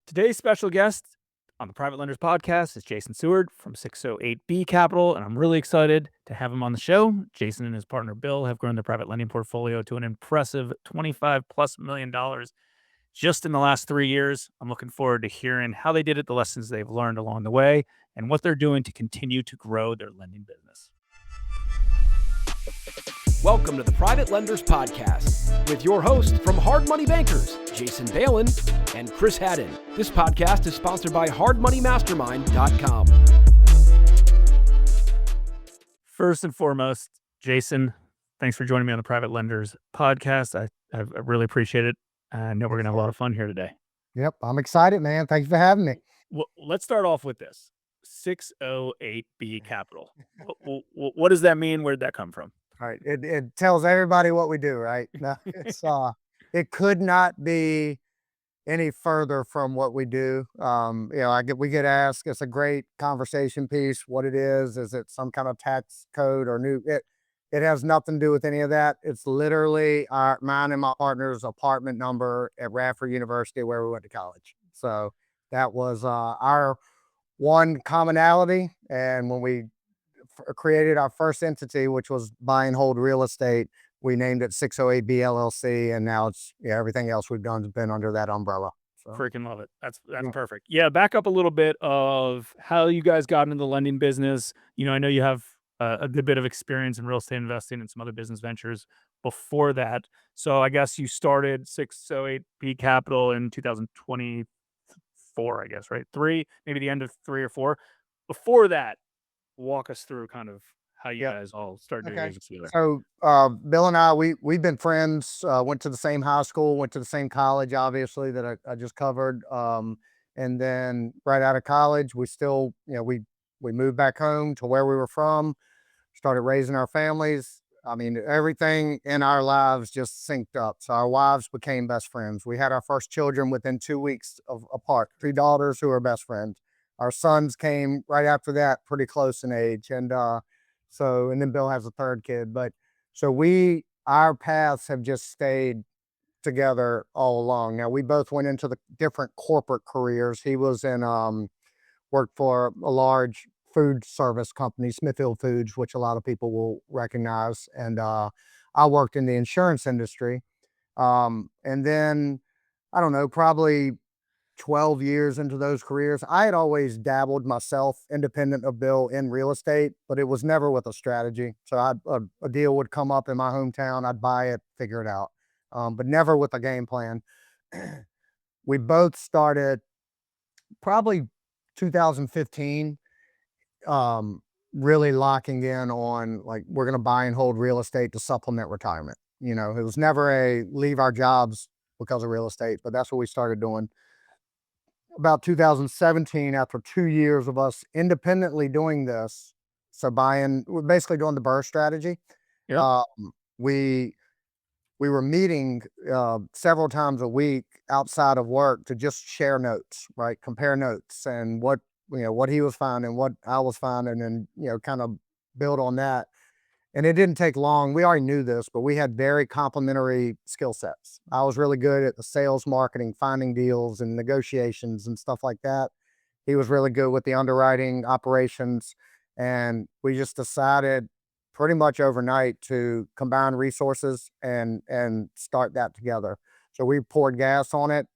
Today's special guest on the Private Lenders Podcast is Jason Seward from 608B Capital, and I'm really excited to have him on the show. Jason and his partner Bill have grown their private lending portfolio to an impressive $25+ million just in the last 3 years. I'm looking forward to hearing how they did it, the lessons they've learned along the way, and what they're doing to continue to grow their lending business. Welcome to the Private Lenders Podcast with your host from Hard Money Bankers, Jason Balin and Chris Haddon. This podcast is sponsored by hardmoneymastermind.com. First and foremost, Jason, thanks for joining me on the Private Lenders Podcast. I really appreciate it. I know we're going to have a lot of fun here today. Yep, I'm excited, man. Thanks for having me. Well, let's start off with this. 608B Capital. What does that mean? Where did that come from? All right, it tells everybody what we do, right? No, it could not be any further from what we do. We get asked. It's a great conversation piece. What it is it some kind of tax code or new? It has nothing to do with any of that. It's literally mine and my partner's apartment number at Radford University, where we went to college. So that was our one commonality. And when we created our first entity, which was buy and hold real estate, we named it 608B LLC, and now it's everything else we've done has been under that umbrella. So. Freaking love it. That's perfect. Yeah, back up a little bit of how you guys got into the lending business. I know you have a good bit of experience in real estate investing and some other business ventures before that. So I guess you started 608B Capital in 2024, I guess, right? Maybe the end of 3 or 4. Before that, walk us through kind of how you guys all started doing business together. So Bill and I, we've been friends, went to the same high school, went to the same college, obviously, that I just covered. And then right out of college, we still, we moved back home to where we were from, started raising our families. I mean, everything in our lives just synced up. So our wives became best friends. We had our first children within 2 weeks apart, 3 daughters who are best friends. Our sons came right after that, pretty close in age. And then Bill has a third kid. But so our paths have just stayed together all along. Now, we both went into the different corporate careers. He was worked for a large food service company, Smithfield Foods, which a lot of people will recognize. And I worked in the insurance industry. And then, I don't know, probably 12 years into those careers, I had always dabbled myself, independent of Bill, in real estate, but it was never with a strategy. So a deal would come up in my hometown, I'd buy it, figure it out, but never with a game plan. We both started probably 2015, really locking in on, like, we're going to buy and hold real estate to supplement retirement. It was never a leave our jobs because of real estate, but that's what we started doing. About 2017, after 2 years of us independently doing this, we're basically doing the BRRRR strategy. Yeah. We were meeting several times a week outside of work to just share notes, right? Compare notes and what he was finding, what I was finding, and kind of build on that. And it didn't take long. We already knew this, but we had very complementary skill sets. I was really good at the sales, marketing, finding deals and negotiations and stuff like that. He was really good with the underwriting operations. And we just decided pretty much overnight to combine resources and start that together. So we poured gas on it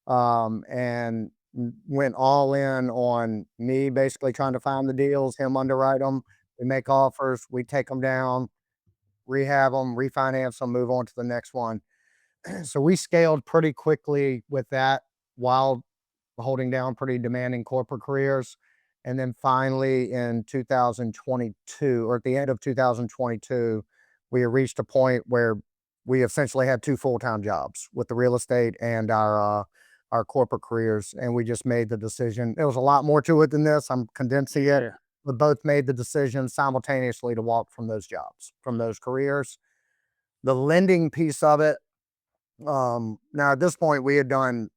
and went all in on me basically trying to find the deals, him underwrite them. We make offers, we take them down, rehab them, refinance them, move on to the next one. So we scaled pretty quickly with that while holding down pretty demanding corporate careers. And then finally in 2022, or at the end of 2022, we reached a point where we essentially had 2 full-time jobs with the real estate and our corporate careers. And we just made the decision. There was a lot more to it than this. I'm condensing it. Yeah. We both made the decision simultaneously to walk from those jobs, from those careers. The lending piece of it, now at this point we had done,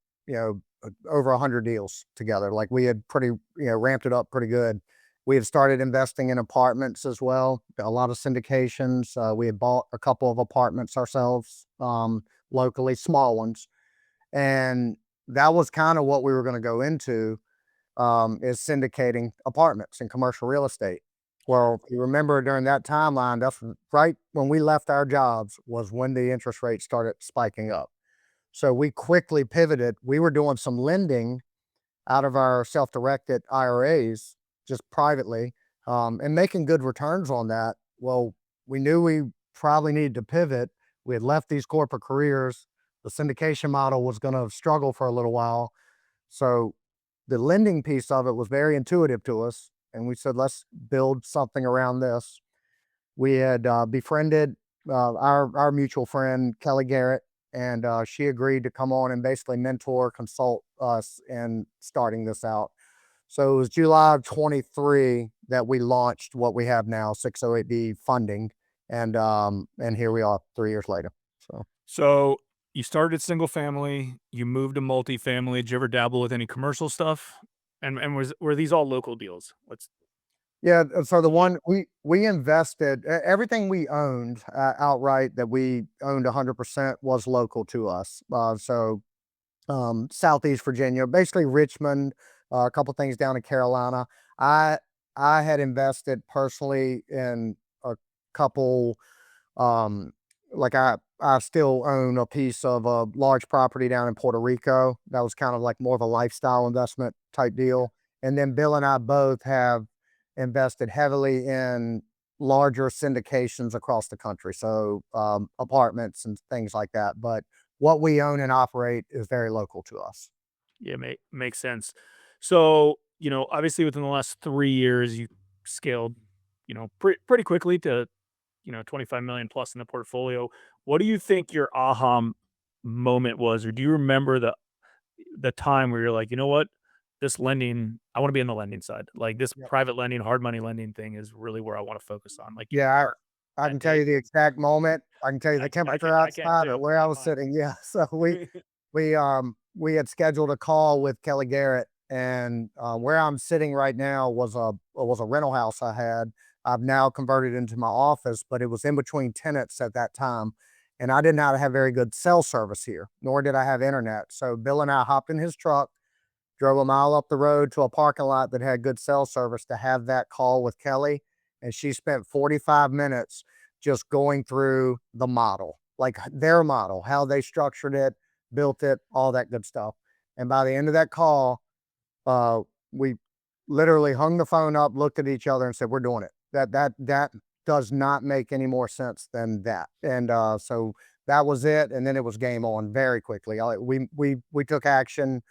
over 100 deals together. Like, we had pretty, ramped it up pretty good. We had started investing in apartments as well, a lot of syndications. We had bought a couple of apartments ourselves, locally, small ones. And that was kind of what we were going to go into, is syndicating apartments and commercial real estate. Well, if you remember during that timeline, that's right when we left our jobs was when the interest rates started spiking up. So we quickly pivoted. We were doing some lending out of our self-directed IRAs, just privately, and making good returns on that. Well, we knew we probably needed to pivot. We had left these corporate careers. The syndication model was going to struggle for a little while. So the lending piece of it was very intuitive to us. And we said, let's build something around this. We had befriended our mutual friend, Kelly Garrett, and she agreed to come on and basically mentor, consult us in starting this out. So it was July of 23 that we launched what we have now, 608B funding, and here we are 3 years later. So you started single family, you moved to multifamily. Did you ever dabble with any commercial stuff? And were these all local deals? Let's Yeah, so the one we invested everything we owned outright that we owned 100% was local to us. So Southeast Virginia, basically Richmond, a couple things down in Carolina. I I had invested personally in a couple. Um, like I still own a piece of a large property down in Puerto Rico. That was kind of like more of a lifestyle investment type deal. And then Bill and I both have invested heavily in larger syndications across the country. So apartments and things like that. But what we own and operate is very local to us. yeah, makes sense. So, obviously within the last 3 years, you scaled, pretty quickly to, 25 million plus in the portfolio. What do you think your aha moment was, or do you remember the time where you're like, "You know what? This lending, I wanna be in the lending side. Like, this Yep. private lending, hard money lending thing is really where I wanna focus on." Like, you Yeah, remember I that can tell you date? the exact moment. I can tell you the temperature I can outside or too. where I I don't was mind. sitting. Yeah. So we had scheduled a call with Kelly Garrett, and where I'm sitting right now was a rental house I had. I've now converted into my office, but it was in between tenants at that time. And I did not have very good cell service here, nor did I have internet. So Bill and I hopped in his truck, drove a mile up the road to a parking lot that had good cell service to have that call with Kelly. And she spent 45 minutes just going through the model, like their model, how they structured it, built it, all that good stuff. And by the end of that call, uh, we literally hung the phone up, looked at each other, and said, "We're doing it. That does not make any more sense than that." And so that was it. And then it was game on very quickly. We took action,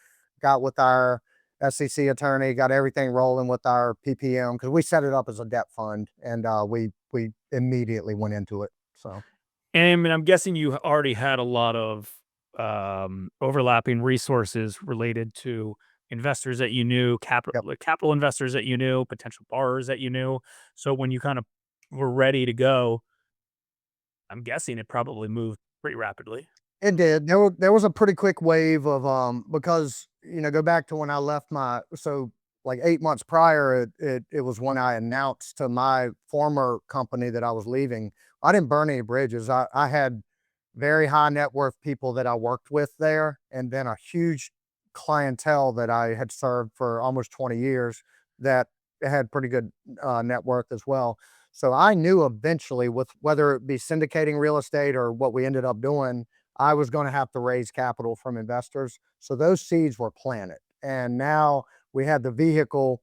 got with our SEC attorney, got everything rolling with our PPM because we set it up as a debt fund, and we immediately went into it. So And I mean, I'm guessing you already had a lot of, overlapping resources related to investors that you knew, yep, capital investors that you knew, potential borrowers that you knew. So when you kind of were ready to go, I'm guessing it probably moved pretty rapidly. it did. There was a pretty quick wave of because go back to when I left my so like 8 months prior, it was when I announced to my former company that I was leaving. I didn't burn any bridges. I had very high net worth people that I worked with there, and then a huge clientele that I had served for almost 20 years that had pretty good net worth as well. So I knew eventually, with whether it be syndicating real estate or what we ended up doing, I was going to have to raise capital from investors. So those seeds were planted. And now we had the vehicle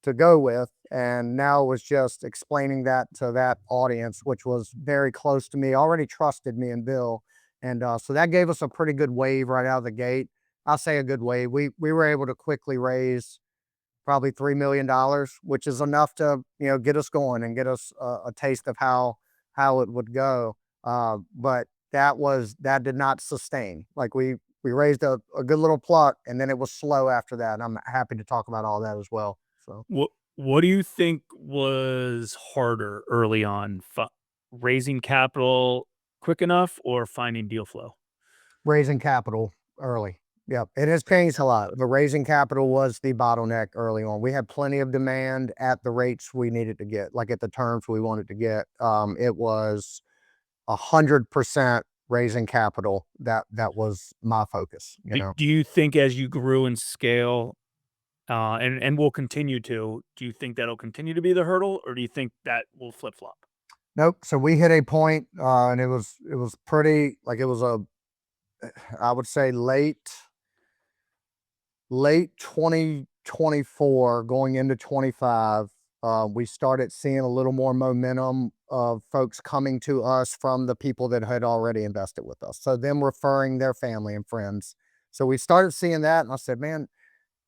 to go with. And now it was just explaining that to that audience, which was very close to me, already trusted me and Bill. And so that gave us a pretty good wave right out of the gate. I'll say a good wave. We were able to quickly raise probably $3 million, which is enough to get us going and get us a taste of how it would go. But that did not sustain. Like we raised a good little pluck, and then it was slow after that. And I'm happy to talk about all that as well. So What do you think was harder early on, raising capital quick enough or finding deal flow? raising capital early. Yep, it has changed a lot, but raising capital was the bottleneck early on. We had plenty of demand at the rates we needed to get, like at the terms we wanted to get. It was 100% raising capital. That was my focus, Do you think as you grew in scale, and will continue to, do you think that'll continue to be the hurdle, or do you think that will flip flop? Nope. So we hit a point, and it was pretty, like, it was I would say late 2024 going into 25. We started seeing a little more momentum of folks coming to us from the people that had already invested with us. So them referring their family and friends. So we started seeing that, and I said, man,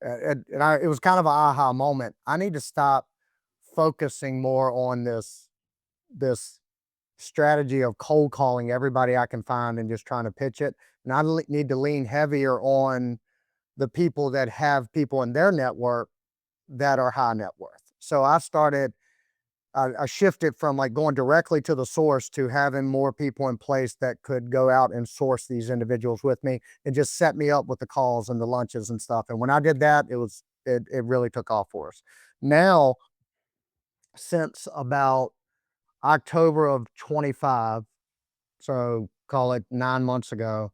it was kind of an aha moment. I need to stop focusing more on this strategy of cold calling everybody I can find and just trying to pitch it. And I need to lean heavier on the people that have people in their network that are high net worth. So I shifted from like going directly to the source to having more people in place that could go out and source these individuals with me and just set me up with the calls and the lunches and stuff. And when I did that, it really took off for us. Now, since about October of 25, so call it 9 months ago,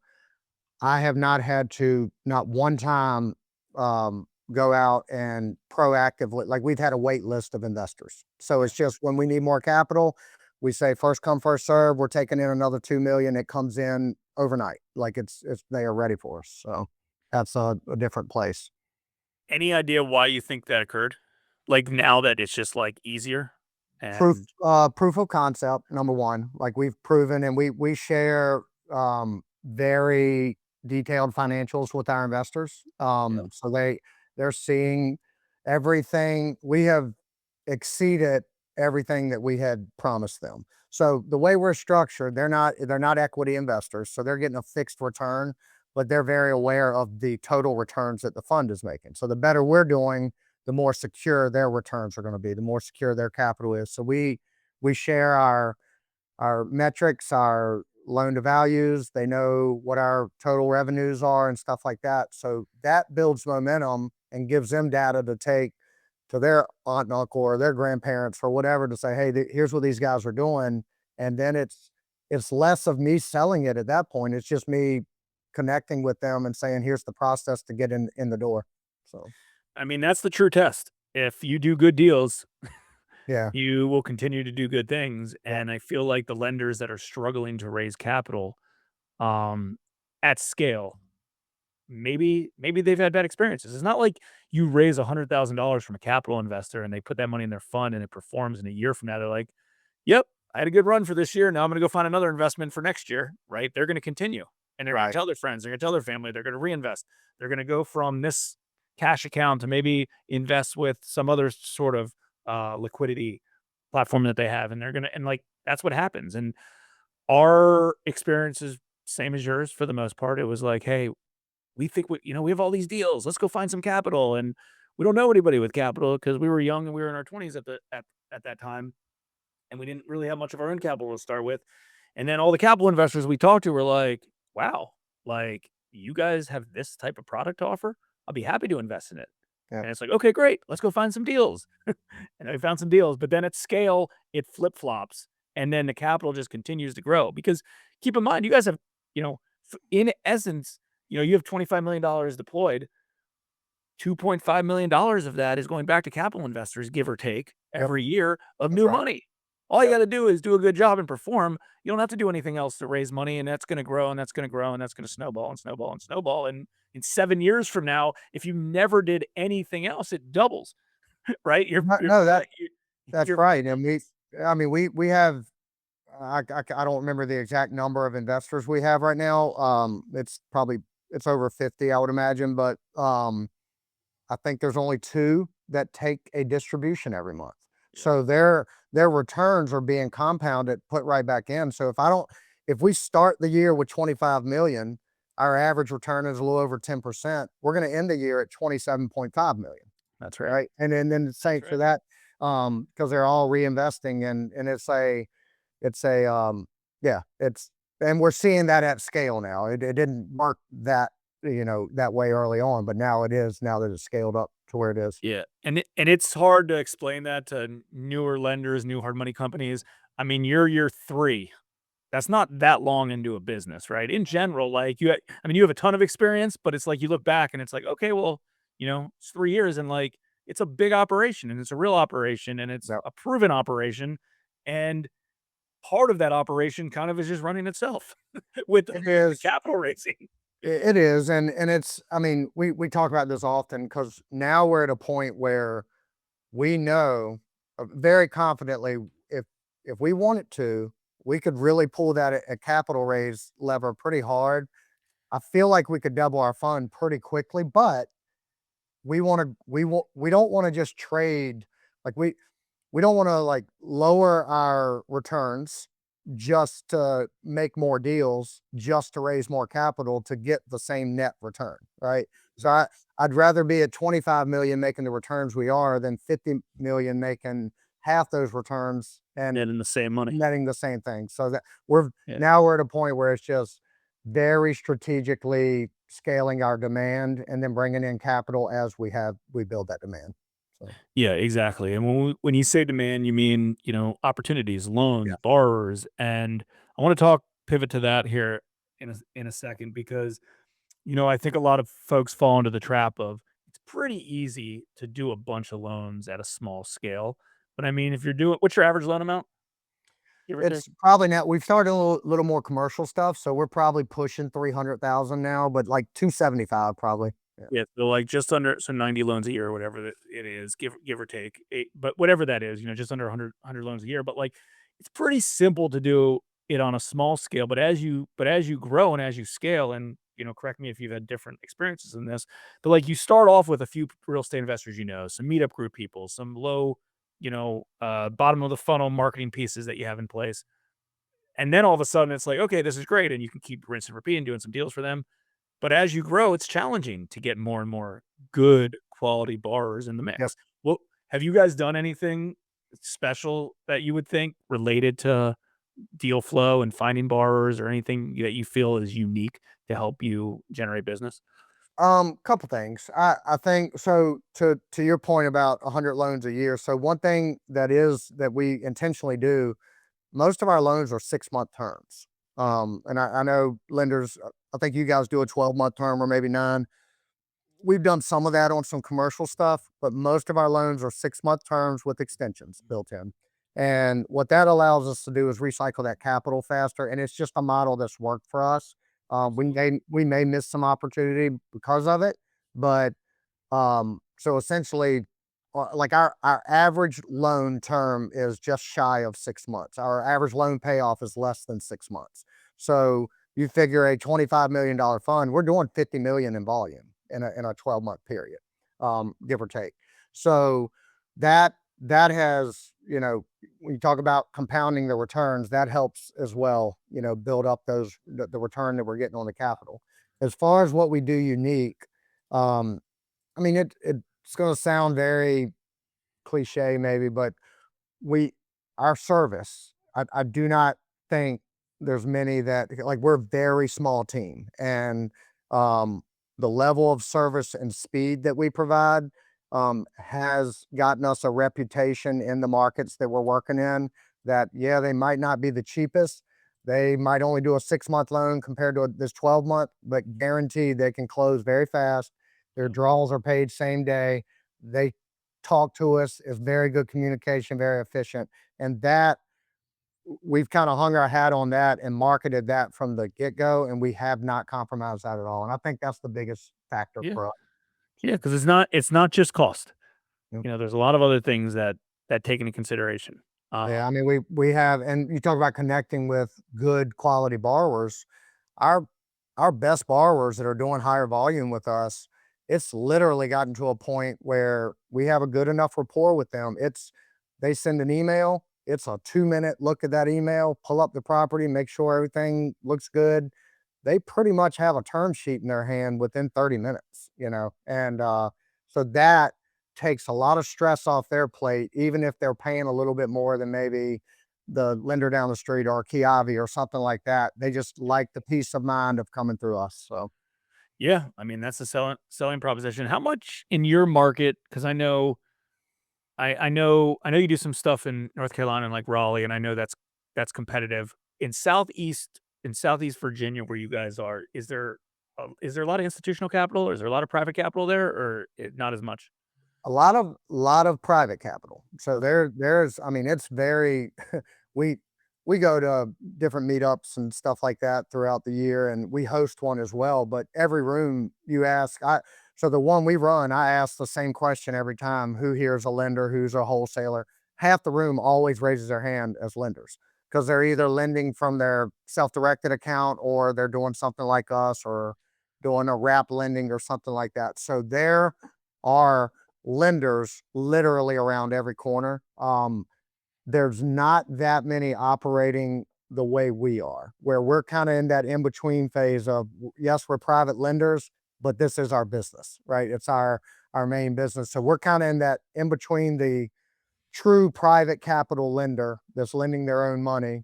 I have not had to, not one time, go out and proactively, like, we've had a wait list of investors. So it's just when we need more capital, we say first come, first serve. We're taking in another 2 million. It comes in overnight. Like it's they are ready for us. So that's a different place. Any idea why you think that occurred? Like, now that it's just, like, easier Proof, and proof of concept, number one. Like, we've proven, and we share very detailed financials with our investors. yeah, So they're seeing everything. We have exceeded everything that we had promised them. So the way we're structured, they're not equity investors, so they're getting a fixed return, but they're very aware of the total returns that the fund is making. So the better we're doing, the more secure their returns are going to be, the more secure their capital is. So we share our metrics, our loan to values. They know what our total revenues are and stuff like that. So that builds momentum and gives them data to take to their aunt and uncle or their grandparents or whatever to say, hey, here's what these guys are doing. And then it's less of me selling it at that point. It's just me connecting with them and saying, here's the process to get in the door. So I mean, that's the true test. If you do good deals, yeah, you will continue to do good things, yeah, and I feel like the lenders that are struggling to raise capital, um, at scale, maybe they've had bad experiences. It's not like you raise $100,000 from a capital investor and they put that money in their fund and it performs, in a year from now, they're like, "Yep, I had a good run for this year. Now I'm gonna go find another investment for next year," right? They're gonna continue, and they're gonna right, tell their friends, they're gonna tell their family, they're gonna reinvest. They're gonna go from this cash account to maybe invest with some other sort of, liquidity platform that they have, and they're gonna, and, like, that's what happens, and our experience is same as yours for the most part. It was like, "Hey, we think we have all these deals. Let's go find some capital." And we don't know anybody with capital because we were young and we were in our 20s at that time, and we didn't really have much of our own capital to start with. And then all the capital investors we talked to were like, "Wow, like, you guys have this type of product to offer? I'll be happy to invest in it." yeah. And it's like, "Okay, great. Let's go find some deals." And I found some deals, but then at scale, it flip flops, and then the capital just continues to grow. Because keep in mind, you guys have, in essence, you have $25 million deployed. $2.5 million of that is going back to capital investors, give or take, Yep, every year of that's new right. money. All you Yep, got to do is do a good job and perform. You don't have to do anything else to raise money, and that's going to grow, and that's going to grow, and that's going to snowball and snowball and snowball. And in 7 years from now, if you never did anything else, it doubles, right? no, no, that's You're right. And I mean, we have, I don't remember the exact number of investors we have right now. It's over 50, I would imagine, but I think there's only two that take a distribution every month. yeah, So their returns are being compounded, put right back in. So if we start the year with 25 million, our average return is a little over 10%. We're going to end the year at 27.5 million. that's right. Right. And then the That's same for right. that, because they're all reinvesting, and it's a yeah, it's and we're seeing that at scale now. It didn't work that way early on, but now it is, now that it's scaled up to where it is. Yeah, and it's hard to explain that to newer lenders, new hard money companies. I mean, you're year 3. that's not that long into a business, right? In general, like I mean, you have a ton of experience, but it's like you look back and it's like, okay, well, it's 3 years and like it's a big operation and it's a real operation and it's Yep. a proven operation. And part of that operation kind of is just running itself with It the is. capital raising. It is, and it's. I mean, we talk about this often because now we're at a point where we know very confidently if we wanted to, we could really pull that a capital raise lever pretty hard. I feel like we could double our fund pretty quickly, but we don't want to just trade like we don't want to like lower our returns just to make more deals, just to raise more capital to get the same net return, right? So I'd rather be at 25 million making the returns we are than 50 million making half those returns and Netting the same money. netting the same thing. So that Yeah. we're at a point where it's just very strategically scaling our demand and then bringing in capital as we build that demand. So Yeah, exactly. And when you say demand, you mean, opportunities, yeah. loans, borrowers. And I want to pivot to that here in a second because, I think a lot of folks fall into the trap of it's pretty easy to do a bunch of loans at a small scale. But I mean, if you're doing, what's your average loan amount? Give or take? It's probably now we've started a little more commercial stuff, so we're probably pushing 300,000 now, but like 275 probably. Yeah. Yeah, so like just under 90 loans a year or whatever it is, give or take. But whatever that is, just under 100 loans a year. But like it's pretty simple to do it on a small scale. But as you grow and as you scale, and correct me if you've had different experiences in this, but like you start off with a few real estate investors, some meetup group people, some low, bottom of the funnel marketing pieces that you have in place. And then all of a sudden it's like, okay, this is great. And you can keep rinse and repeat and doing some deals for them, but as you grow, it's challenging to get more and more good quality borrowers in the Yep. mix. Well, have you guys done anything special that you would think related to deal flow and finding borrowers or anything that you feel is unique to help you generate business? Couple things. I think so to your point about 100 loans a year. So one thing that we intentionally do, most of our loans are 6-month terms. And I know lenders, I think you guys do a 12-month term or maybe 9. We've done some of that on some commercial stuff, but most of our loans are 6-month terms with extensions built in. And what that allows us to do is recycle that capital faster. And it's just a model that's worked for us. We may miss some opportunity because of it, but so essentially, like our average loan term is just shy of 6 months. Our average loan payoff is less than 6 months. So you figure a $25 million fund, we're doing 50 million in volume in a 12-month period, give or take. So that has, when you talk about compounding the returns, that helps as well, build up the return that we're getting on the capital. As far as what we do unique, um, I mean, it's going to sound very cliche maybe, but we our service, I do not think there's many that like we're a very small team, and the level of service and speed that we provide has gotten us a reputation in the markets that we're working in that yeah, they might not be the cheapest. They might only do a 6-month loan compared to this 12-month, but guaranteed they can close very fast. Their draws are paid same day. They talk to us. It's very good communication, very efficient. And that we've kind of hung our hat on that and marketed that from the get-go, and we have not compromised that at all. And I think that's the biggest factor Yeah. for us. Yeah, because it's not just cost. Yep. There's a lot of other things that take into consideration. Yeah, I mean, we have, and you talk about connecting with good quality borrowers. Our our best borrowers that are doing higher volume with us, it's literally gotten to a point where we have a good enough rapport with them. They send an email, it's a 2-minute look at that email, pull up the property, make sure everything looks good. They pretty much have a term sheet in their hand within 30 minutes. And so that takes a lot of stress off their plate, even if they're paying a little bit more than maybe the lender down the street or Kiavi or something like that. They just like the peace of mind of coming through us. So Yeah, I mean that's the selling proposition. How much in your market? Because I know you do some stuff in North Carolina and like Raleigh, and I know that's competitive. in Southeast Virginia, where you guys are, is there a lot of institutional capital, or is there a lot of private capital there, or not as much? A lot of private capital. So there's, I mean, it's very we we go to different meetups and stuff like that throughout the year, and we host one as well. But every room you ask, so the one we run, I ask the same question every time: who here is a lender? Who's a wholesaler? Half the room always raises their hand as lenders because they're either lending from their self-directed account, or they're doing something like us, or doing a wrap lending or something like that. So there are lenders literally around every corner. There's not that many operating the way we are, where we're kind of in that in between phase of, yes, we're private lenders, but this is our business, right? It's our main business. So we're kind of in that in between the true private capital lender that's lending their own money,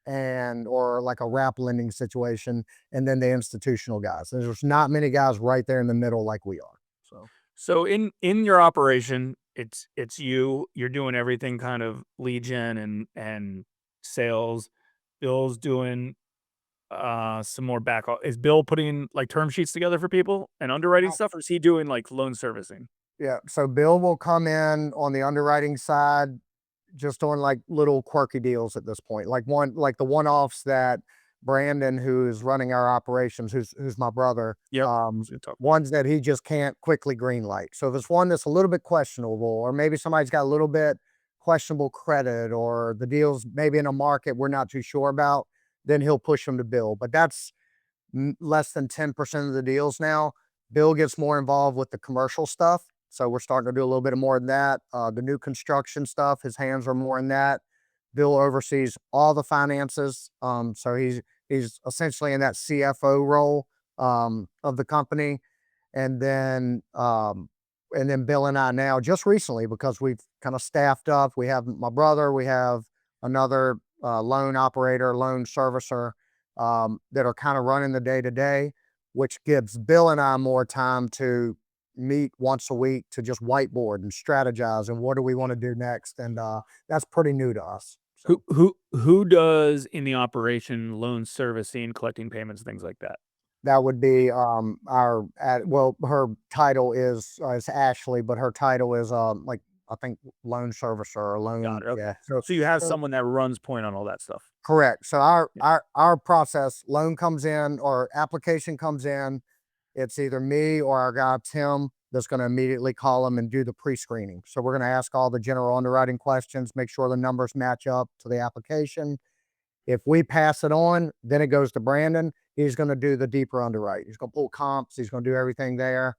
and or like a wrap lending situation, and then the institutional guys. There's not many guys right there in the middle like we are. So So in your operation, it's you're doing everything kind of lead gen and sales. Bill's doing some more is Bill putting like term sheets together for people and underwriting stuff, or is he doing like loan servicing? yeah, so Bill will come in on the underwriting side, just doing like little quirky deals at this point. Like the one-offs that Brandon, who's running our operations, who's my brother, Yep. ones that he just can't quickly green light. So if it's one that's a little bit questionable, or maybe somebody's got a little bit questionable credit, or the deal's maybe in a market we're not too sure about, then he'll push them to Bill. But that's less than 10% of the deals now. Bill gets more involved with the commercial stuff. So we're starting to do a little bit more than that. The new construction stuff, his hands are more in that. Bill oversees all the finances. So he's essentially in that CFO role of the company. And then Bill and I now, just recently, because we've kind of staffed up, we have my brother, we have another loan operator, loan servicer, that are kind of running the day to day, which gives Bill and I more time to meet once a week to just whiteboard and strategize and what do we want to do next. And that's pretty new to us. So Who does in the operation loan servicing, collecting payments, things like that? that would be well, her title is Ashley, but her title is like, I think, loan servicer or loan. Got it, okay. Yeah. So you have so someone that runs point on all that stuff. correct. So our process, loan comes in or application comes in, it's either me or our guy Tim that's going to immediately call them and do the pre-screening. So we're going to ask all the general underwriting questions, make sure the numbers match up to the application. If we pass it on, then it goes to Brandon. He's going to do the deeper underwrite. He's going to pull comps. He's going to do everything there,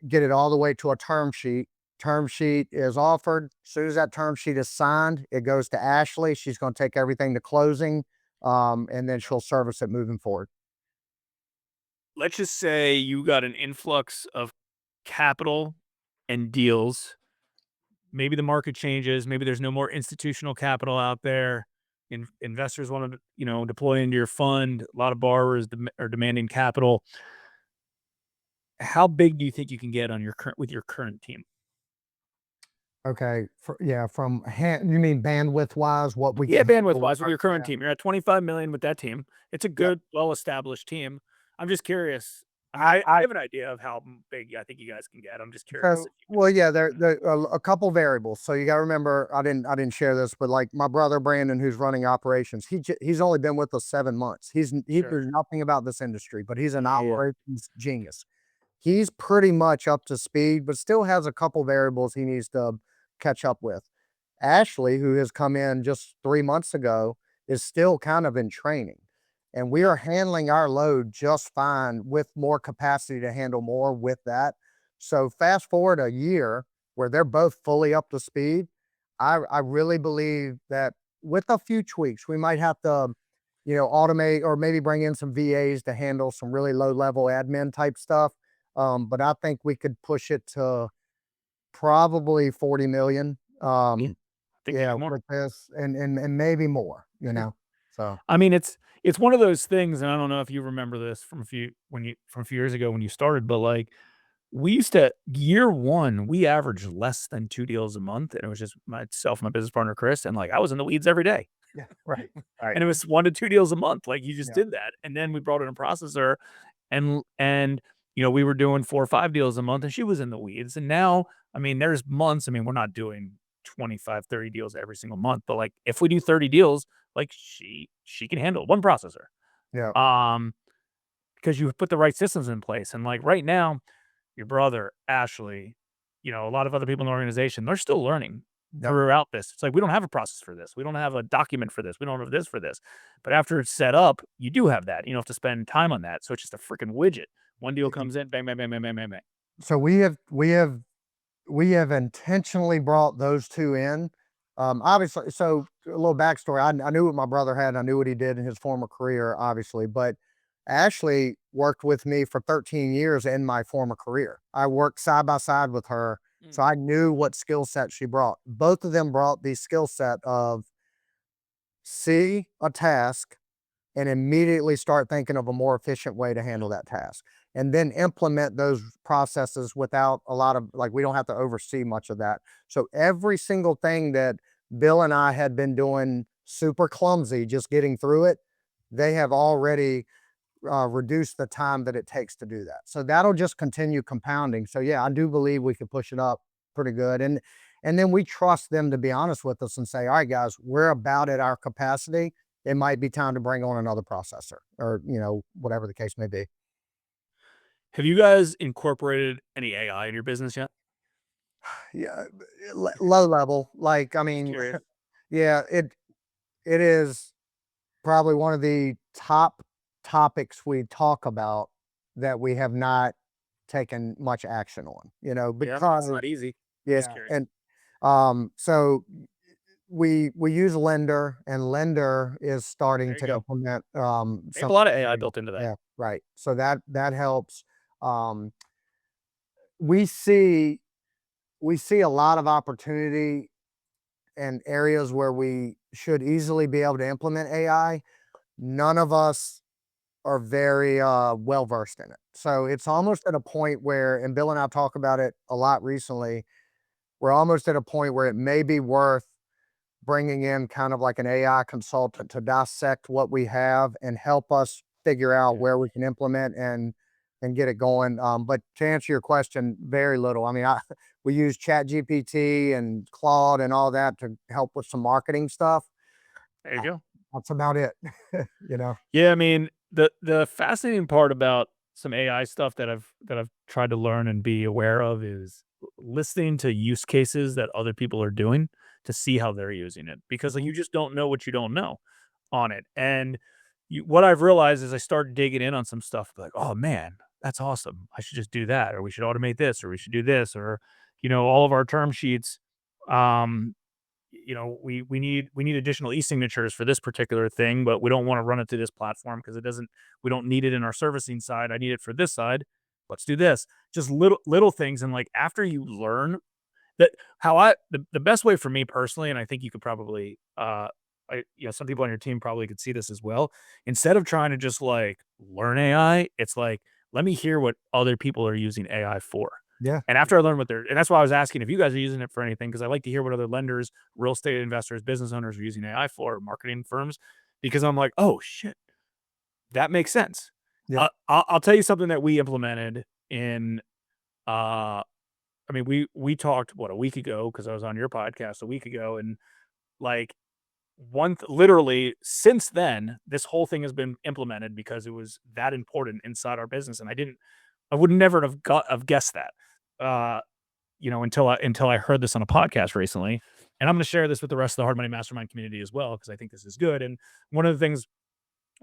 get it all the way to a term sheet. Term sheet is offered. As soon as that term sheet is signed, it goes to Ashley. She's going to take everything to closing, and then she'll service it moving forward. Let's just say you got an influx of capital and deals. Maybe the market changes. Maybe there's no more institutional capital out there. Investors want to, deploy into your fund. A lot of borrowers are demanding capital. How big do you think you can get on with your current team? Okay. From you mean bandwidth wise, what we Yeah, can bandwidth handle wise with your current yeah. team. You're at 25 million with that team. It's a Yeah. good, well-established team. I'm just curious. I have an idea of how big I think you guys can get. I'm just curious. So, well, yeah, there a couple variables. So you got to remember, I didn't share this, but like my brother Brandon, who's running operations, he's only been with us 7 months. He Sure. knows nothing about this industry, but he's an Yeah. operations genius. He's pretty much up to speed, but still has a couple variables he needs to catch up with. Ashley, who has come in just 3 months ago, is still kind of in training. And we are handling our load just fine with more capacity to handle more with that. So fast forward a year where they're both fully up to speed. I really believe that with a few tweaks, we might have to, automate or maybe bring in some VAs to handle some really low level admin type stuff. But I think we could push it to probably 40 million. Think more. With this and maybe more, So I mean, it's one of those things, and I don't know if you remember this from a few years ago when you started, but like we used to year one, we averaged less than 2 deals a month, and it was just myself and my business partner Chris, and like I was in the weeds every day. Yeah. Right. Right. And it was 1 to 2 deals a month. Like, you just Yeah. did that. And then we brought in a processor and, we were doing 4 or 5 deals a month and she was in the weeds. And now, I mean, there's months, I mean, we're not doing 25, 30 deals every single month, but like if we do 30 deals, like she can handle one processor. Yeah. Um, because you put the right systems in place. And like right now, your brother, Ashley, a lot of other people in the organization, they're still learning Yep. throughout this. It's like, we don't have a process for this. We don't have a document for this. We don't have this for this. But after it's set up, you do have that. You don't have to spend time on that. So it's just a freaking widget. One deal comes in, bang, bang, bang, bang, bang, bang, bang. So we have intentionally brought those two in. Obviously, so a little backstory. I knew what my brother had. I knew what he did in his former career, obviously, but Ashley worked with me for 13 years in my former career. I worked side by side with her, so I knew what skill set she brought. Both of them brought the skill set of see a task and immediately start thinking of a more efficient way to handle that task and then implement those processes without a lot of like we don't have to oversee much of that. So every single thing that Bill and I had been doing super clumsy just getting through it, they have already reduced the time that it takes to do that. So that'll just continue compounding. So yeah, I do believe we could push it up pretty good. And then we trust them to be honest with us and say, all right, guys, we're about at our capacity. It might be time to bring on another processor or, whatever the case may be. Have you guys incorporated any AI in your business yet? Yeah. Low level. Like, I mean, Curious. yeah, it is probably one of the top topics we talk about that we have not taken much action on, Yeah, because it's not easy. Just yeah. curious. And so we use Lender, and Lender is starting There you to go. implement They have some a lot of AI built into that. yeah, right. So that helps. Um, we see we see a lot of opportunity and areas where we should easily be able to implement AI. None of us are very well versed in it. So it's almost at a point where, and Bill and I talk about it a lot recently, we're almost at a point where it may be worth bringing in kind of like an AI consultant to dissect what we have and help us figure out Yeah. where we can implement and get it going. But to answer your question, very little. I mean, we use Chat GPT and Claude and all that to help with some marketing stuff. There you Uh, go. That's about it. you know. Yeah, I mean, the fascinating part about some AI stuff that I've tried to learn and be aware of is listening to use cases that other people are doing to see how they're using it, because like, Mhm. you just don't know what you don't know on it. And what I've realized is I started digging in on some stuff like, oh man, that's awesome. I should just do that, or we should automate this, or we should do this, or all of our term sheets. Um, we need additional e-signatures for this particular thing, but we don't want to run it through this platform because we don't need it in our servicing side. I need it for this side. Let's do this. Just little things. And like after you learn that, the best way for me personally, and I think you could probably some people on your team probably could see this as well. Instead of trying to just like learn AI, it's like, let me hear what other people are using AI for. Yeah. And after I learned and that's why I was asking if you guys are using it for anything, because I like to hear what other lenders, real estate investors, business owners are using AI for, marketing firms, because I'm like, oh shit, that makes sense. Yep. I'll tell you something that we implemented in. I mean, we talked a week ago because I was on your podcast a week ago, and like literally since then, this whole thing has been implemented because it was that important inside our business, and I would never have guessed that. Uh, until I heard this on a podcast recently. And I'm going to share this with the rest of the Hard Money Mastermind community as well, because I think this is good. And one of the things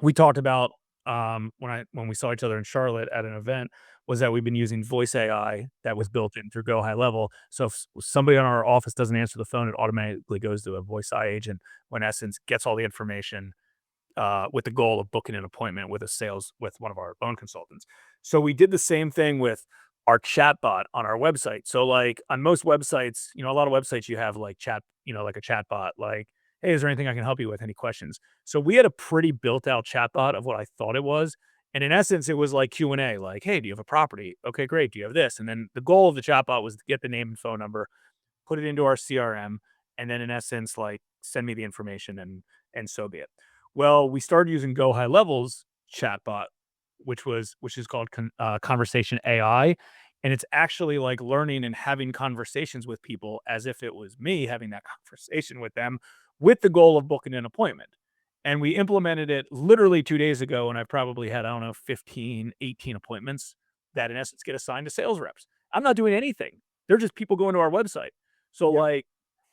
we talked about when we saw each other in Charlotte at an event was that we've been using voice AI that was built in through Go High Level. So if somebody in our office doesn't answer the phone, it automatically goes to a voice AI agent, who in essence gets all the information with the goal of booking an appointment with with one of our loan consultants. So we did the same thing with our chatbot on our website. So like on most websites, a lot of websites you have like like a chatbot, like, hey, is there anything I can help you with? Any questions? So we had a pretty built out chatbot of what I thought it was. And in essence, it was like Q&A, like, hey, do you have a property? Okay, great. Do you have this? And then the goal of the chatbot was to get the name and phone number, put it into our CRM, and then in essence, like, send me the information and so be it. Well, we started using Go High Level's chatbot, which is called Conversation AI, and it's actually like learning and having conversations with people as if it was me having that conversation with them, with the goal of booking an appointment. And we implemented it literally 2 days ago, and I probably had, I don't know, 15, 18 appointments that in essence get assigned to sales reps. I'm not doing anything. They're just people going to our website. So Yep. like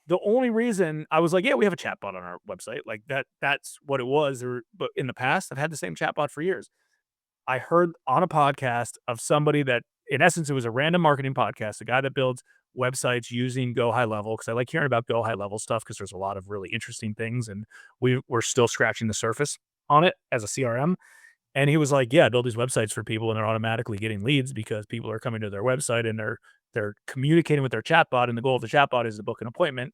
the only reason I was like, yeah, we have a chatbot on our website. Like that's what it was. But in the past, I've had the same chatbot for years. I heard on a podcast of somebody that, in essence, it was a random marketing podcast, a guy that builds websites using Go High Level, because I like hearing about Go High Level stuff because there's a lot of really interesting things, and we're still scratching the surface on it as a CRM. And he was like, "Yeah, I build these websites for people, and they're automatically getting leads because people are coming to their website and they're communicating with their chatbot, and the goal of the chatbot is to book an appointment,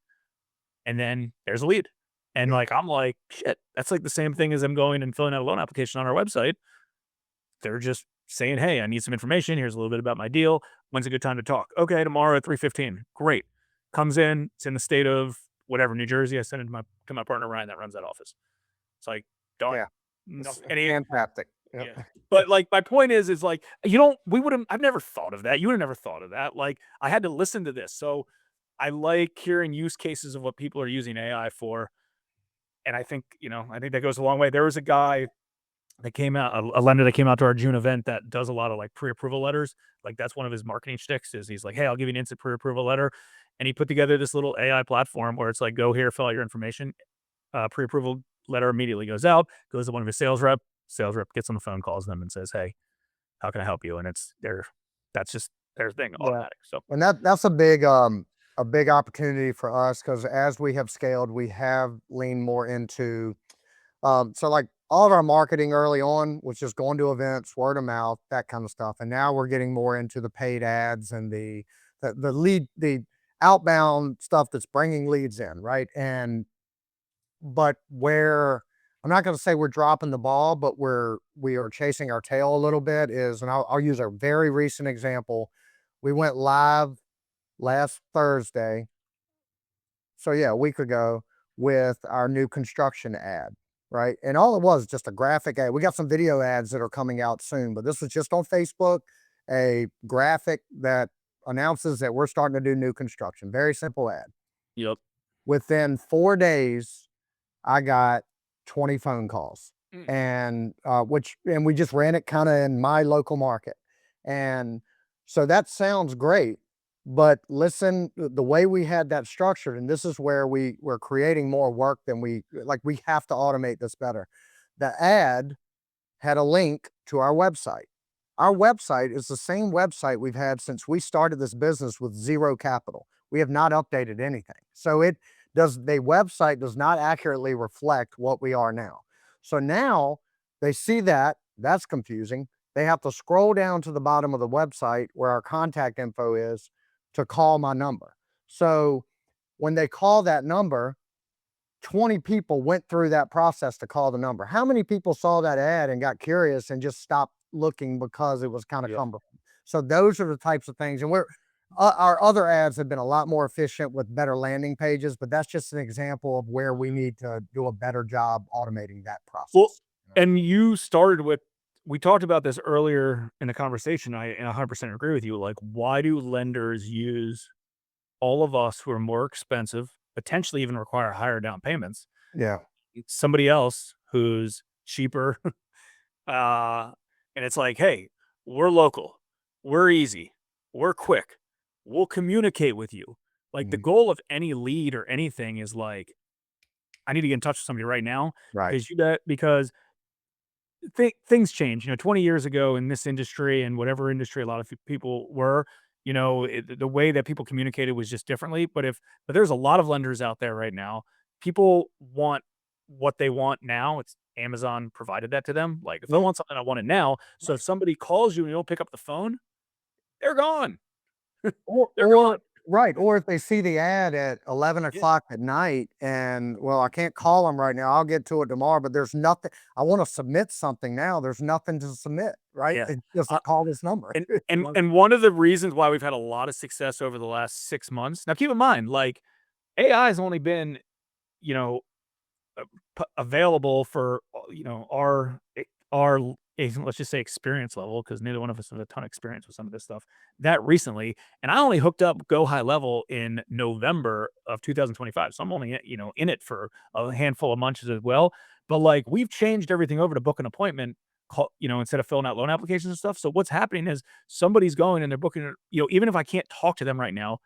and then there's a lead." And Yeah. like I'm like, "Shit, that's like the same thing as them going and filling out a loan application on our website." They're just saying, "Hey, I need some information. Here's a little bit about my deal. When's a good time to talk?" "Okay, tomorrow at 3:15." Great. Comes in, it's in the state of whatever, New Jersey. I send it to my partner Ryan that runs that office. It's like done. Yeah. No, It's and he, fantastic. Yep. yeah. But like my point is like you don't we would have I've never thought of that. You would have never thought of that. Like I had to listen to this. So I like hearing use cases of what people are using AI for. And I think, I think that goes a long way. There was a guy that came out, a lender that came out to our June event that does a lot of like pre-approval letters. Like that's one of his marketing shticks is he's like, "Hey, I'll give you an instant pre-approval letter." And he put together this little AI platform where it's like, go here, fill out your information. Pre-approval letter immediately goes out, goes to one of his sales rep gets on the phone, calls them and says, "Hey, how can I help you?" And that's just their thing, Yeah. automatic. So And that's a big opportunity for us because as we have scaled, we have leaned more into so like all of our marketing early on was just going to events, word of mouth, that kind of stuff. And now we're getting more into the paid ads and the outbound stuff that's bringing leads in, right? And but where I'm not going to say we're dropping the ball, but we are chasing our tail a little bit is, and I'll use a very recent example. We went live last Thursday, so yeah, a week ago, with our new construction ad, right? And all it was just a graphic ad. We got some video ads that are coming out soon, but this was just on Facebook, a graphic that announces that we're starting to do new construction. Very simple ad. yep. Within 4 days, I got 20 phone calls, Mm. and and we just ran it kind of in my local market. And so that sounds great, but listen, the way we had that structured, and this is where we're creating more work than we have to automate this better. The ad had a link to our website. Our website is the same website we've had since we started this business with zero capital. We have not updated anything. So the website does not accurately reflect what we are now. So now they see that's confusing. They have to scroll down to the bottom of the website where our contact info is to call my number. So when they call that number, 20 people went through that process to call the number. How many people saw that ad and got curious and just stopped looking because it was kind of Yep. cumbersome? So those are the types of things. And our other ads have been a lot more efficient with better landing pages, but that's just an example of where we need to do a better job automating that Well, process. and you started with we talked about this earlier in the conversation. I 100% agree with you. Like, why do lenders use all of us who are more expensive, potentially even require higher down payments, Yeah. somebody else who's cheaper? uh, and it's like, hey, we're local, we're easy, we're quick, we'll communicate with you. Like the Mhm. goal of any lead or anything is like, I need to get in touch with somebody right now Right. because things change. 20 years ago in this industry and whatever industry a lot of people were, the way that people communicated was just differently. But there's a lot of lenders out there right now. People want what they want now. It's Amazon provided that to them. Like if I Yep. want something, I want it now. So if somebody calls you and you don't pick up the phone, they're gone. They're gone. Right, or if they see the ad at 11 Yeah. o'clock at night and, well, I can't call them right now, I'll get to it tomorrow, but there's nothing. I wanna submit something now, there's nothing to submit, right? Yeah. It's just Uh, call this number. and and one of the reasons why we've had a lot of success over the last 6 months. Now keep in mind, like AI has only been, you know, available for our let's just say experience level, because neither one of us have a ton of experience with some of this stuff that recently. And I only hooked up Go High Level in November of 2025, so I'm only in it for a handful of months as well. But like we've changed everything over to book an appointment. Instead of filling out loan applications and stuff. So what's happening is somebody's going and they're booking it. Even if I can't talk to them right now,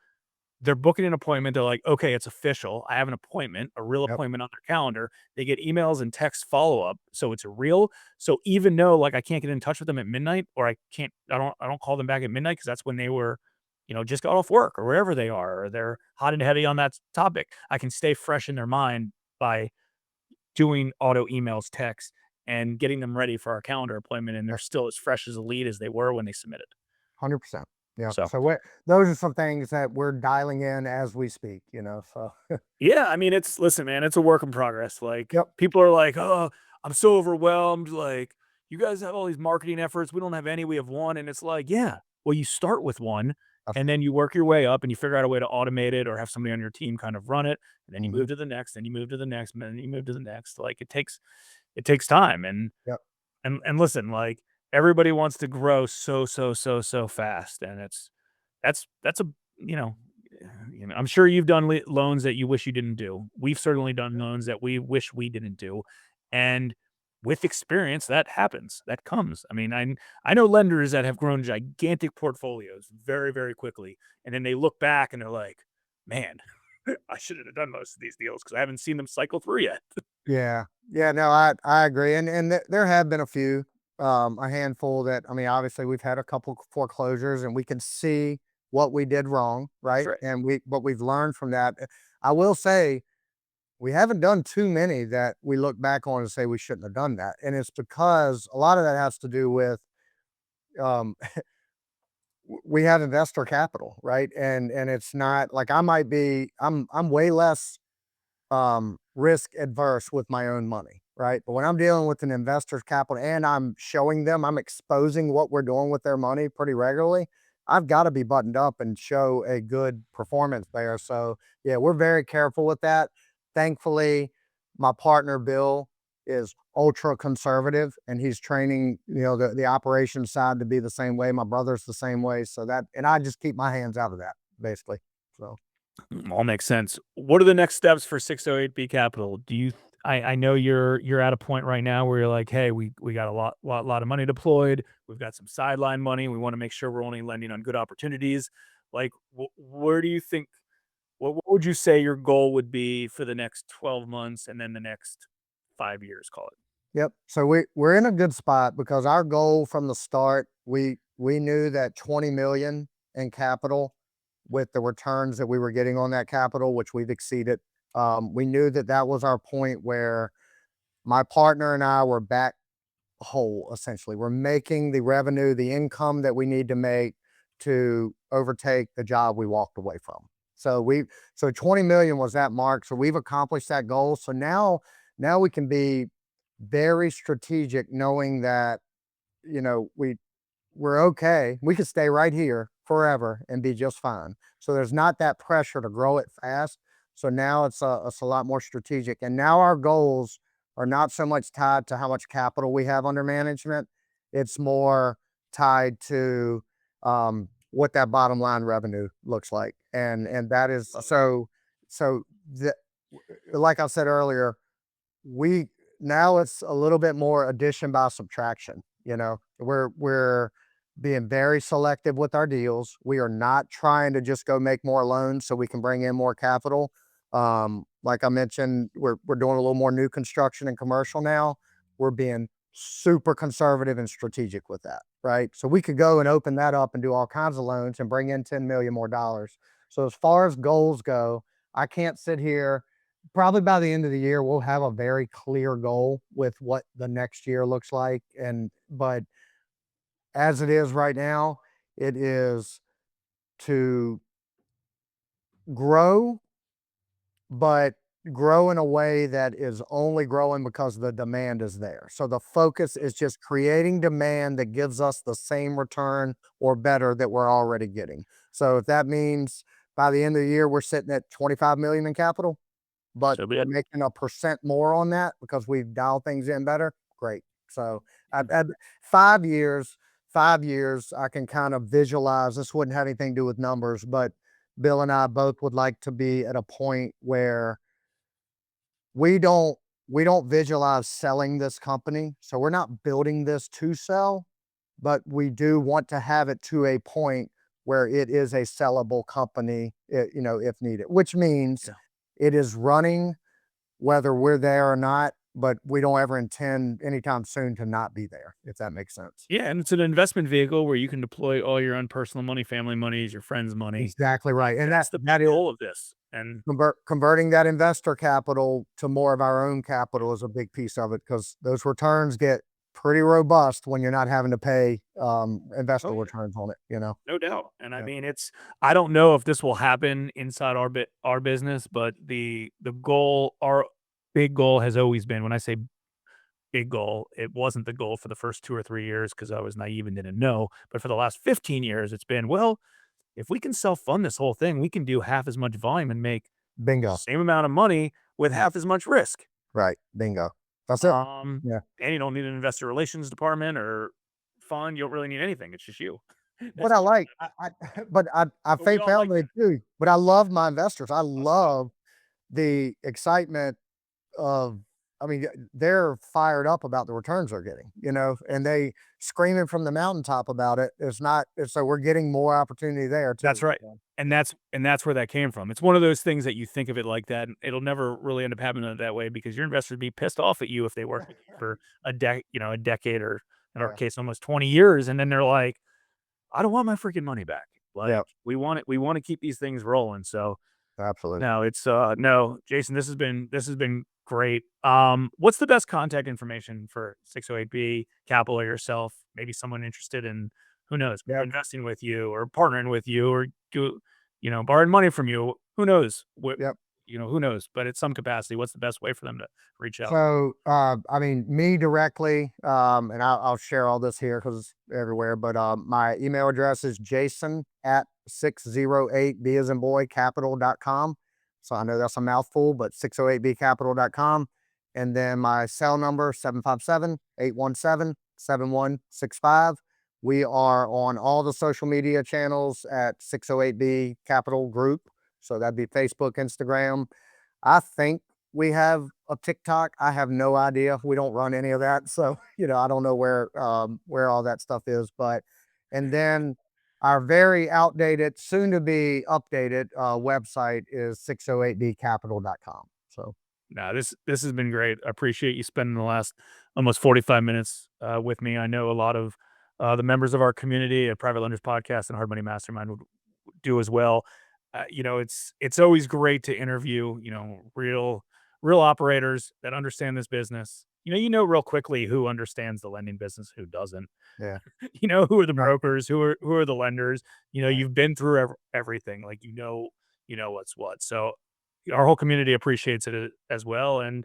they're booking an appointment. They're like, "Okay, it's official. I have an appointment, a real Yep. appointment on their calendar." They get emails and text follow-up, so it's real. So even though, like, I can't get in touch with them at midnight, or I don't call them back at midnight because that's when they were, just got off work or wherever they are, or they're hot and heavy on that topic. I can stay fresh in their mind by doing auto emails, texts, and getting them ready for our calendar appointment, and they're still as fresh as a lead as they were when they submitted. 100%. Yeah. So So those are some things that we're dialing in as we speak, so yeah, I mean, listen, man, it's a work in progress. Like, yep. people are like, "Oh, I'm so overwhelmed." Like, you guys have all these marketing efforts. We don't have any. We have one. And it's like, yeah, well, you start with one That's and right. then you work your way up and you figure out a way to automate it or have somebody on your team kind of run it. And then you Mhm. move to the next, then you move to the next, and then you move to the next. Like, it takes time. Yep. And listen, like, everybody wants to grow so, so, so, so fast. And that's a you know I'm sure you've done loans that you wish you didn't do. We've certainly done loans that we wish we didn't do, and with experience, that happens. That comes. I mean, I know lenders that have grown gigantic portfolios very, very quickly, and then they look back and they're like, "Man, I shouldn't have done most of these deals because I haven't seen them cycle through yet." Yeah. Yeah, no, I agree, and there have been a few, a handful that I mean, obviously, we've had a couple foreclosures, and we can see what we did wrong, That's right? right. And what we've learned from that. I will say we haven't done too many that we look back on and say we shouldn't have done that, and it's because a lot of that has to do with, um, we have investor capital, right? And it's not like I'm way less risk adverse with my own money, right? But when I'm dealing with an investor's capital and I'm showing them, I'm exposing what we're doing with their money pretty regularly, I've got to be buttoned up and show a good performance there. So, yeah, we're very careful with that. Thankfully, my partner, Bill, is ultra conservative and he's training, the operations side to be the same way. My brother's the same way. So and I just keep my hands out of that basically. So, All makes sense. What are the next steps for 608B Capital? I know you're at a point right now where you're like, "Hey, we got a lot of money deployed. We've got some sideline money. We want to make sure we're only lending on good opportunities." Like, where do you think what would you say your goal would be for the next 12 months and then the next 5 years, call it? yep. So we're in a good spot because our goal from the start, we knew that 20 million in capital with the returns that we were getting on that capital, which we've exceeded. We knew that that was our point where my partner and I were back whole essentially. We're making the revenue, the income that we need to make to overtake the job we walked away from. So 20 million was that mark. So we've accomplished that goal. So now we can be very strategic knowing that, we're okay. We could stay right here forever and be just fine. So there's not that pressure to grow it fast. So now it's a lot more strategic. And now our goals are not so much tied to how much capital we have under management. It's more tied to what that bottom line revenue looks like. And that is so the, like I said earlier, we now it's a little bit more addition by subtraction. We're being very selective with our deals. We are not trying to just go make more loans so we can bring in more capital. Like I mentioned, we're doing a little more new construction and commercial now. We're being super conservative and strategic with that, right? So we could go and open that up and do all kinds of loans and bring in 10 million more dollars. So as far as goals go, I can't sit here. Probably by the end of the year, we'll have a very clear goal with what the next year looks like. But as it is right now, it is to grow, but grow in a way that is only growing because the demand is there. So the focus is just creating demand that gives us the same return or better that we're already getting. So if that means by the end of the year, we're sitting at 25 million in capital, but So be we're it. making 1% more on that because we've dialed things in better. Great. So I 5 years, 5 years, I can kind of visualize. This wouldn't have anything to do with numbers, but Bill and I both would like to be at a point where we don't we don't visualize selling this company. So we're not building this to sell, but we do want to have it to a point where it is a sellable company, if needed, which means Yeah. it is running whether we're there or not, but we don't ever intend anytime soon to not be there, if that makes sense. Yeah, and it's an investment vehicle where you can deploy all your own personal money, family monies, your friends' money. Exactly right. And That's the that big is goal of this. And converting that investor capital to more of our own capital is a big piece of it because those returns get pretty robust when you're not having to pay investor oh, yeah, returns on it. no doubt. And I Yeah. mean, I don't know if this will happen inside our business, but the goal, our big goal has always been, when I say big goal, it wasn't the goal for the first 2 or 3 years because I was naive and didn't know, but for the last 15 years, it's been, well, if we can self-fund this whole thing, we can do half as much volume and make Bingo. same amount of money with half as much risk. Right. Bingo. That's it. Yeah. And you don't need an investor relations department or fund. You don't really need anything. It's just you. What That's I just like, but I but we all like found it that. too. But I love my investors. I Us too. love the excitement of, I mean, they're fired up about the returns they're getting, and they screaming from the mountaintop about it. So we're getting more opportunity there too. That's right. So, And that's where that came from. It's one of those things that you think of it like that, and it'll never really end up happening that way because your investors would be pissed off at you if they worked with you for a decade, or in our yeah. case, almost 20 years, and then they're like, I don't want my freaking money back. Like, Yeah. we want to keep these things rolling. So Absolutely. no, no, Jason, this has been great. What's the best contact information for 608B Capital or yourself? Maybe someone interested in, who knows, Yeah. investing with you or partnering with you or borrowing money from you. Who knows? Yep. Who knows? But at some capacity, what's the best way for them to reach out? So, I mean, me directly, and I'll share all this here because it's everywhere, but my email address is jason@608B as in boy capital.com. So I know that's a mouthful, but 608bcapital.com. And then my cell number, 757-817-7165. We are on all the social media channels at 608B Capital Group. So that'd be Facebook, Instagram. I think we have a TikTok. I have no idea. We don't run any of that. So, I don't know where all that stuff is, and then our very outdated, soon to be updated website is 608bcapital.com. So, No, this has been great. I appreciate you spending the last almost 45 minutes with me. I know a lot of the members of our community at Private Lenders Podcast and Hard Money Mastermind would do as well. It's always great to interview, real operators that understand this business. Real quickly who understands the lending business, who doesn't. yeah. Who are the Right. brokers, who are the lenders. Right. You've been through everything. Like what's what. So our whole community appreciates it as well. And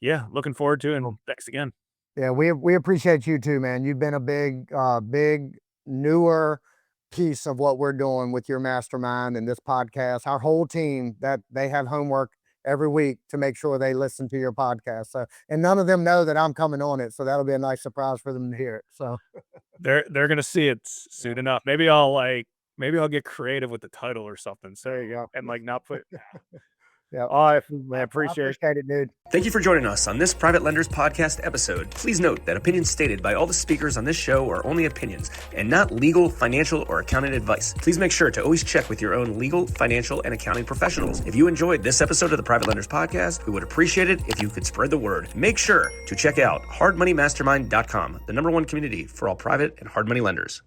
yeah, looking forward to it. And thanks again. Yeah, we appreciate you too, man. You've been a big newer piece of what we're doing with your mastermind and this podcast. Our whole team, that they have homework every week to make sure they listen to your podcast. So, and none of them know that I'm coming on it, so that'll be a nice surprise for them to hear it. So, They're gonna see it yeah, soon enough. Maybe I'll get creative with the title or something. So, there you go. and not put. Yeah, I I appreciate it. appreciate it, dude. Thank you for joining us on this Private Lenders Podcast episode. Please note that opinions stated by all the speakers on this show are only opinions and not legal, financial, or accounting advice. Please make sure to always check with your own legal, financial, and accounting professionals. If you enjoyed this episode of the Private Lenders Podcast, we would appreciate it if you could spread the word. Make sure to check out hardmoneymastermind.com, the #1 community for all private and hard money lenders.